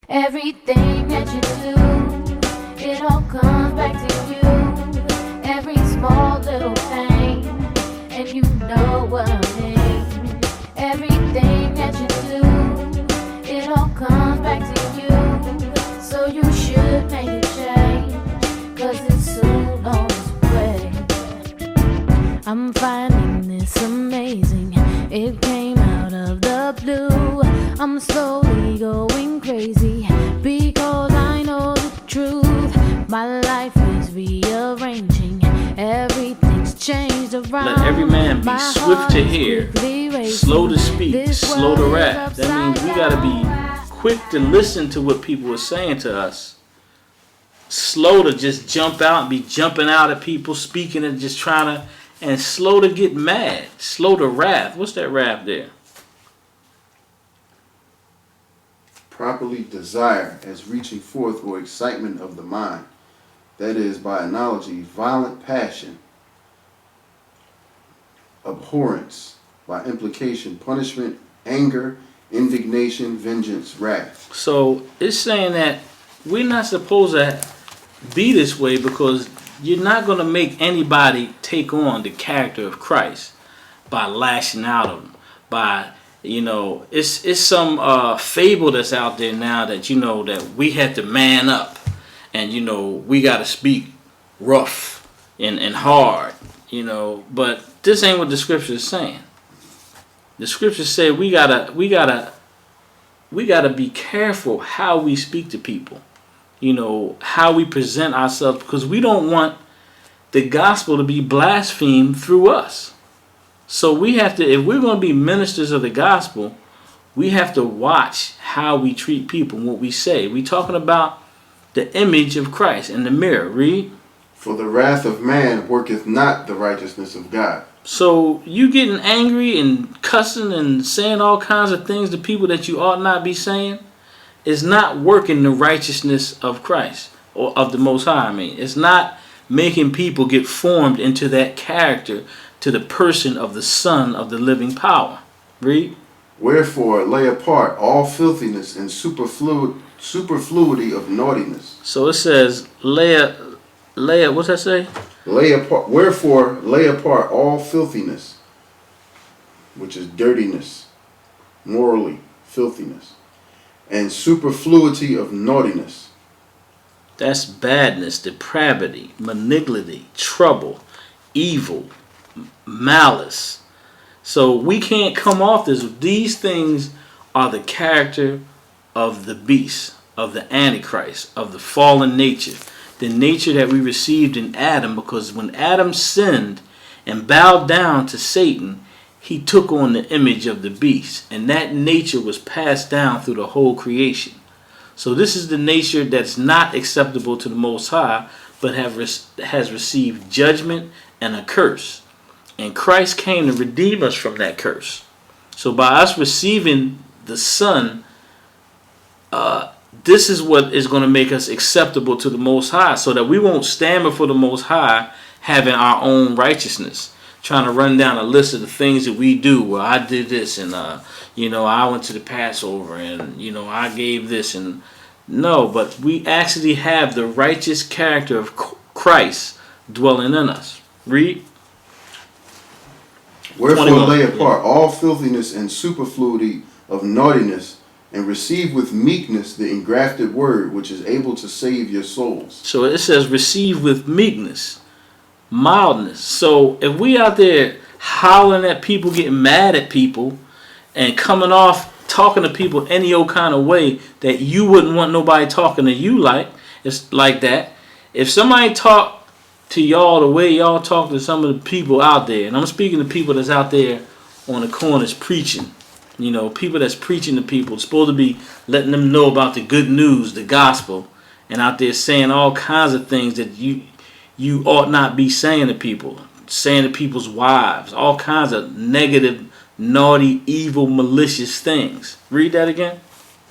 Everything that you do, it all comes back to you. Every small little thing, and you know what I mean. Everything that you do, it all comes back to you. So you should make a change, cause it's soon on its way. I'm finding this amazing. It came out of the blue. I'm slowly going crazy because I know the truth. My life is rearranging. Everything's changed around. Let every man be swift to hear, slow to speak, slow to wrath. That means we gotta be quick to listen to what people are saying to us. Slow to just jump out and be jumping out at people, speaking and just trying to, and slow to get mad. Slow to wrath. What's that wrath there? Properly desire as reaching forth or excitement of the mind. That is, by analogy, violent passion, abhorrence, by implication, punishment, anger, indignation, vengeance, wrath. So it's saying that we're not supposed to be this way because you're not going to make anybody take on the character of Christ by lashing out at them, by, you know, it's some fable that's out there now that, you know, that we had to man up and, you know, we got to speak rough and hard, you know, but this ain't what the scripture is saying. The scriptures say we gotta be careful how we speak to people, you know, how we present ourselves, because we don't want the gospel to be blasphemed through us. So we have to, if we're going to be ministers of the gospel, we have to watch how we treat people and what we say. We're talking about the image of Christ in the mirror. Read. For the wrath of man worketh not the righteousness of God. So you getting angry and cussing and saying all kinds of things to people that you ought not be saying is not working the righteousness of Christ or of the Most High. I mean, it's not making people get formed into that character, to the person of the Son of the living power. Read. Wherefore lay apart all filthiness and superfluity of naughtiness. So it says, what's that say? Lay apart. Wherefore lay apart all filthiness, which is dirtiness, morally filthiness, and superfluity of naughtiness. That's badness, depravity, malignity, trouble, evil, malice. So we can't come off this. These things are the character of the beast, of the antichrist, of the fallen nature, the nature that we received in Adam, because when Adam sinned and bowed down to Satan, he took on the image of the beast, and that nature was passed down through the whole creation. So this is the nature that's not acceptable to the Most High, but has received judgment and a curse. And Christ came to redeem us from that curse. So by us receiving the Son, this is what is going to make us acceptable to the Most High, so that we won't stand before the Most High having our own righteousness, trying to run down a list of the things that we do. Well, I did this, and you know, I went to the Passover, and you know, I gave this, and no, but we actually have the righteous character of Christ dwelling in us. Read. Wherefore lay apart all filthiness and superfluity of naughtiness, and receive with meekness the engrafted word, which is able to save your souls. So it says receive with meekness, mildness. So if we out there howling at people, getting mad at people, and coming off talking to people any old kind of way that you wouldn't want nobody talking to you like, it's like that. If somebody talk to y'all the way y'all talk to some of the people out there, and I'm speaking to people that's out there on the corners preaching, you know, people that's preaching to people, supposed to be letting them know about the good news, the gospel, and out there saying all kinds of things that you ought not be saying to people, saying to people's wives, all kinds of negative, naughty, evil, malicious things. Read that again.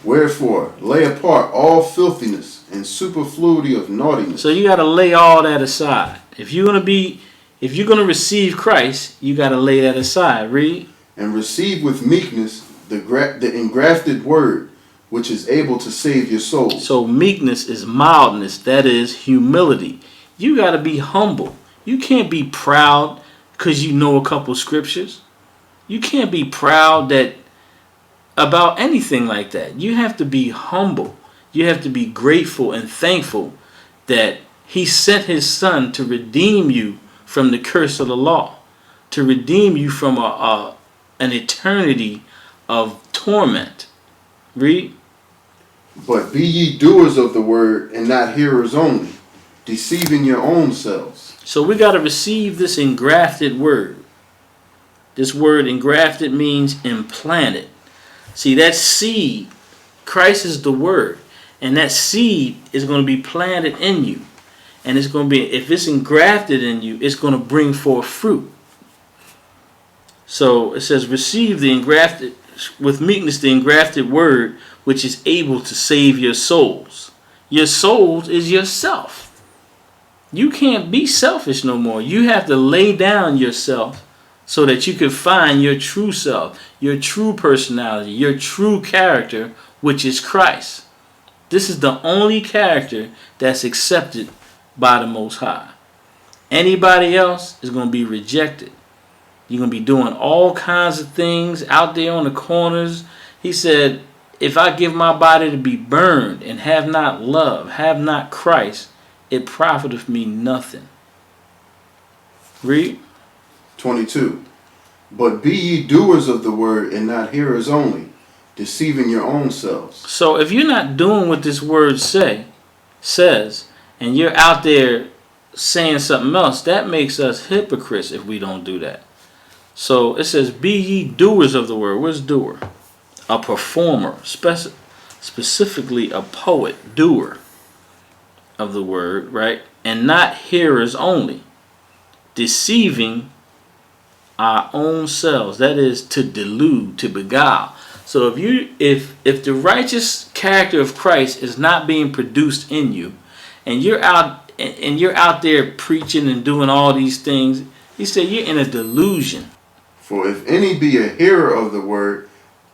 Wherefore lay apart all filthiness and superfluity of naughtiness. So you got to lay all that aside. If you're gonna receive Christ, you got to lay that aside. Read. And receive with meekness the engrafted word, which is able to save your souls. So meekness is mildness. That is humility. You got to be humble. You can't be proud because you know a couple scriptures. You can't be proud that about anything like that. You have to be humble. You have to be grateful and thankful that he sent his son to redeem you from the curse of the law, to redeem you from an eternity of torment. Read. But be ye doers of the word and not hearers only, deceiving your own selves. So we got to receive this engrafted word. This word engrafted means implanted. See, that seed, Christ is the word, and that seed is going to be planted in you. And it's going to be, if it's engrafted in you, it's going to bring forth fruit. So it says, receive the engrafted, with meekness, the engrafted word, which is able to save your souls. Your souls is yourself. You can't be selfish no more. You have to lay down yourself so that you can find your true self, your true personality, your true character, which is Christ. This is the only character that's accepted by the Most High. Anybody else is going to be rejected. You're going to be doing all kinds of things out there on the corners. He said, if I give my body to be burned and have not love, have not Christ, it profiteth me nothing. Read. 22. But be ye doers of the word and not hearers only, deceiving your own selves. So if you're not doing what this word says, and you're out there saying something else, that makes us hypocrites if we don't do that. So it says, be ye doers of the word. Where's doer? A performer, specifically a poet, doer of the word, right? And not hearers only, deceiving our own selves. That is to delude, to beguile. So if the righteous character of Christ is not being produced in you, and you're out there preaching and doing all these things, he said you're in a delusion. For if any be a hearer of the word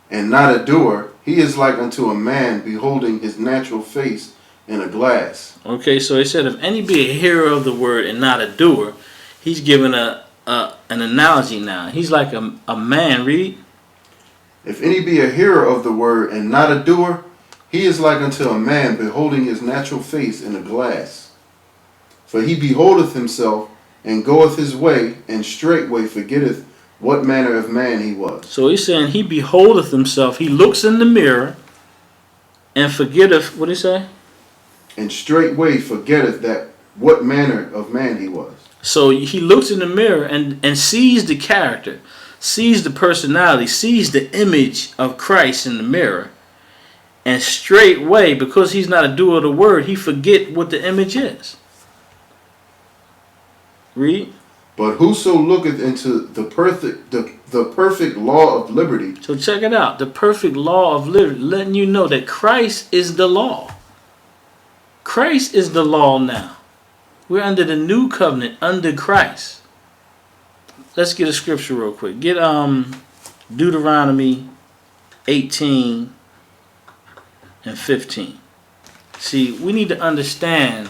and not a doer, he is like unto a man beholding his natural face in a glass. Okay, so he said if any be a hearer of the word and not a doer, he's giving an analogy now. He's like a man, read. If any be a hearer of the word and not a doer, he is like unto a man beholding his natural face in a glass. For he beholdeth himself and goeth his way, and straightway forgetteth what manner of man he was. So he's saying he beholdeth himself. He looks in the mirror and forgetteth, what did he say? And straightway forgetteth that what manner of man he was. So he looks in the mirror and sees the character, sees the personality, sees the image of Christ in the mirror. And straightway, because he's not a doer of the word, he forget what the image is. Read. But whoso looketh into the perfect law of liberty. So check it out. The perfect law of liberty, letting you know that Christ is the law. Christ is the law now. We're under the new covenant under Christ. Let's get a scripture real quick. Get Deuteronomy 18 and 15. See, we need to understand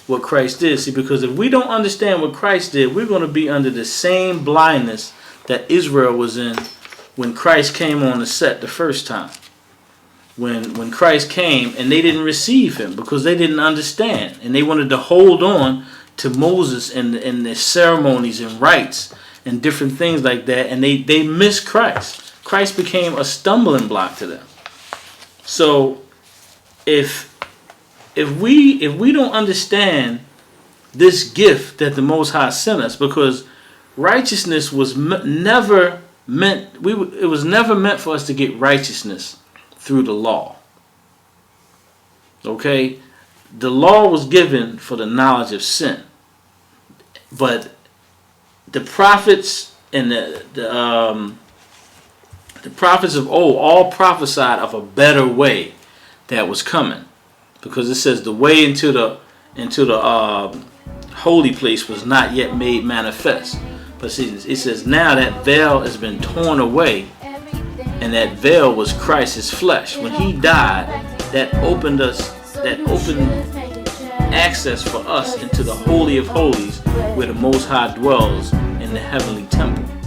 what Christ did. See, because if we don't understand what Christ did, we're going to be under the same blindness that Israel was in when Christ came on the set the first time. When Christ came and they didn't receive him because they didn't understand. And they wanted to hold on to Moses and their ceremonies and rites and different things like that. And they missed Christ. Christ became a stumbling block to them. So if we don't understand this gift that the Most High sent us, because righteousness was never meant, it was never meant for us to get righteousness through the law. Okay? The law was given for the knowledge of sin. But the prophets and the prophets of old all prophesied of a better way that was coming. Because it says the way into the holy place was not yet made manifest. But see, it says now that veil has been torn away And that veil was Christ, his flesh. When he died, that opened access for us into the Holy of Holies, where the Most High dwells in the heavenly temple.